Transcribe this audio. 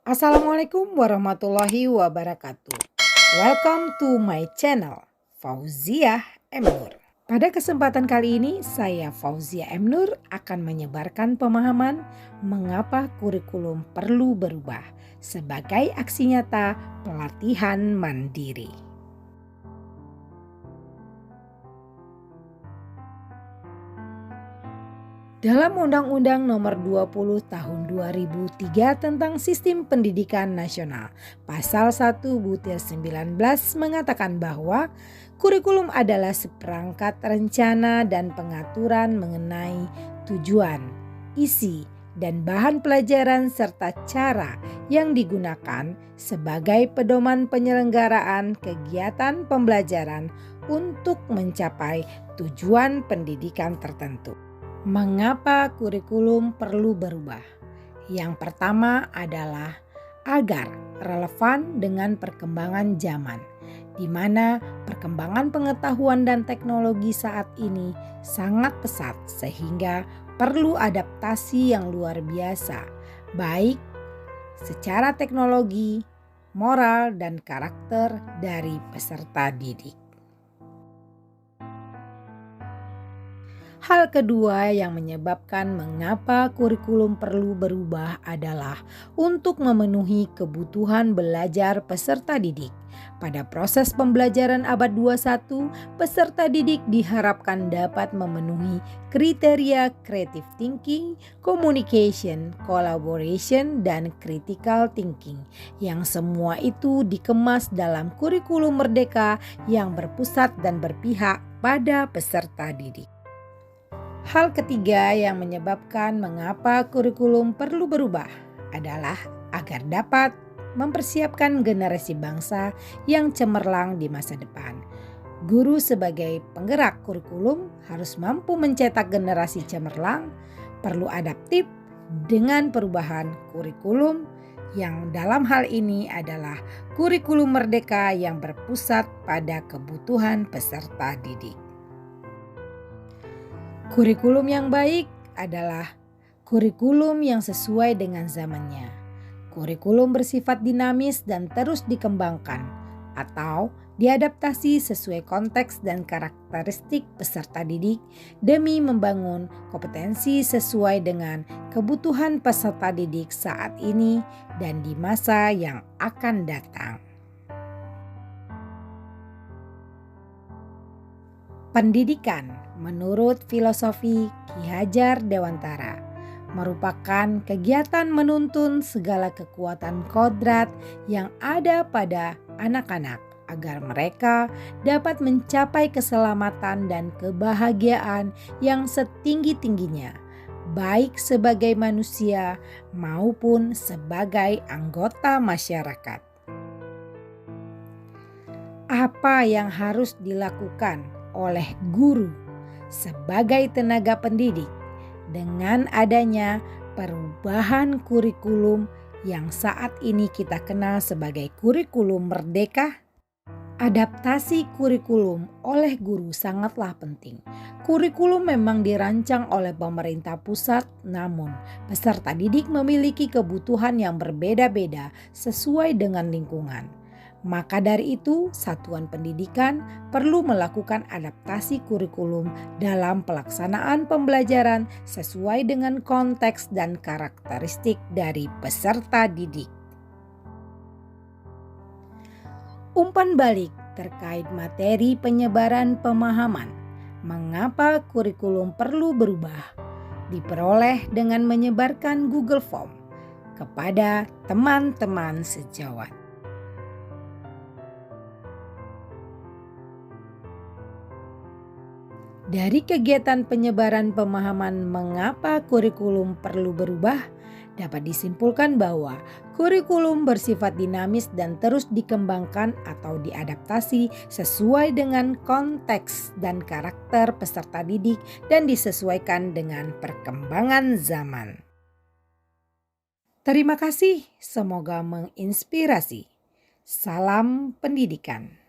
Assalamualaikum warahmatullahi wabarakatuh. Welcome to my channel, Fauziah M. Nur. Pada kesempatan kali ini, saya Fauziah M. Nur akan menyebarkan pemahaman mengapa kurikulum perlu berubah sebagai aksi nyata pelatihan mandiri. Dalam Undang-Undang Nomor 20 Tahun 2003 tentang Sistem Pendidikan Nasional, Pasal 1-19 mengatakan bahwa kurikulum adalah seperangkat rencana dan pengaturan mengenai tujuan, isi, dan bahan pelajaran serta cara yang digunakan sebagai pedoman penyelenggaraan kegiatan pembelajaran untuk mencapai tujuan pendidikan tertentu. Mengapa kurikulum perlu berubah? Yang pertama adalah agar relevan dengan perkembangan zaman, di mana perkembangan pengetahuan dan teknologi saat ini sangat pesat sehingga perlu adaptasi yang luar biasa, baik secara teknologi, moral, dan karakter dari peserta didik. Hal kedua yang menyebabkan mengapa kurikulum perlu berubah adalah untuk memenuhi kebutuhan belajar peserta didik. Pada proses pembelajaran abad 21, peserta didik diharapkan dapat memenuhi kriteria creative thinking, communication, collaboration, dan critical thinking, yang semua itu dikemas dalam kurikulum merdeka yang berpusat dan berpihak pada peserta didik. Hal ketiga yang menyebabkan mengapa kurikulum perlu berubah adalah agar dapat mempersiapkan generasi bangsa yang cemerlang di masa depan. Guru sebagai penggerak kurikulum harus mampu mencetak generasi cemerlang, perlu adaptif dengan perubahan kurikulum yang dalam hal ini adalah kurikulum merdeka yang berpusat pada kebutuhan peserta didik. Kurikulum yang baik adalah kurikulum yang sesuai dengan zamannya. Kurikulum bersifat dinamis dan terus dikembangkan atau diadaptasi sesuai konteks dan karakteristik peserta didik demi membangun kompetensi sesuai dengan kebutuhan peserta didik saat ini dan di masa yang akan datang. Pendidikan menurut filosofi Ki Hajar Dewantara merupakan kegiatan menuntun segala kekuatan kodrat yang ada pada anak-anak agar mereka dapat mencapai keselamatan dan kebahagiaan yang setinggi-tingginya, baik sebagai manusia maupun sebagai anggota masyarakat. Apa yang harus dilakukan oleh guru sebagai tenaga pendidik dengan adanya perubahan kurikulum yang saat ini kita kenal sebagai kurikulum merdeka? Adaptasi kurikulum oleh guru sangatlah penting. Kurikulum memang dirancang oleh pemerintah pusat, namun peserta didik memiliki kebutuhan yang berbeda-beda sesuai dengan lingkungan. Maka dari itu, satuan pendidikan perlu melakukan adaptasi kurikulum dalam pelaksanaan pembelajaran sesuai dengan konteks dan karakteristik dari peserta didik. Umpan balik terkait materi penyebaran pemahaman mengapa kurikulum perlu berubah diperoleh dengan menyebarkan Google Form kepada teman-teman sejawat. Dari kegiatan penyebaran pemahaman mengapa kurikulum perlu berubah, dapat disimpulkan bahwa kurikulum bersifat dinamis dan terus dikembangkan atau diadaptasi sesuai dengan konteks dan karakter peserta didik dan disesuaikan dengan perkembangan zaman. Terima kasih, semoga menginspirasi. Salam pendidikan.